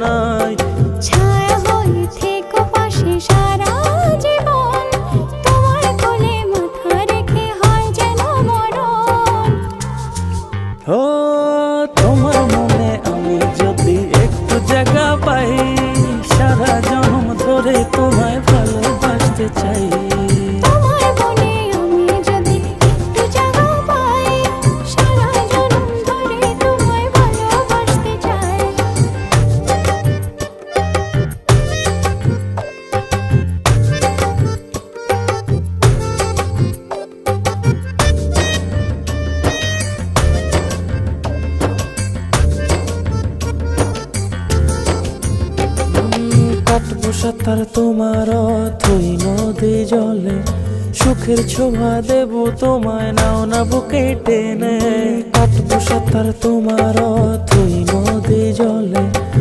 নাই। ছায়া হয়ে থেকো পাশে সারা জীবন, তোমার কোলে মাথা রেখে হয় যেন মরণ। ও তোমার মনে আমি যদি একটু জায়গা পাই, সারা জন্ম ধরে তোমায় ভালোবাসতে চাই। তোমার মনে আমি যদি একটু জায়গা পাই, সারা জনম ধরে তোমায় ভালোবাসতে চাই। কাটবো সাঁতার তোমার অথই নদী জলে, সুখের ছোঁয়া দেব তোমায়, নাও না বুকে টেনে। কাটবো সাঁতার তোমার অথই নদী জলে,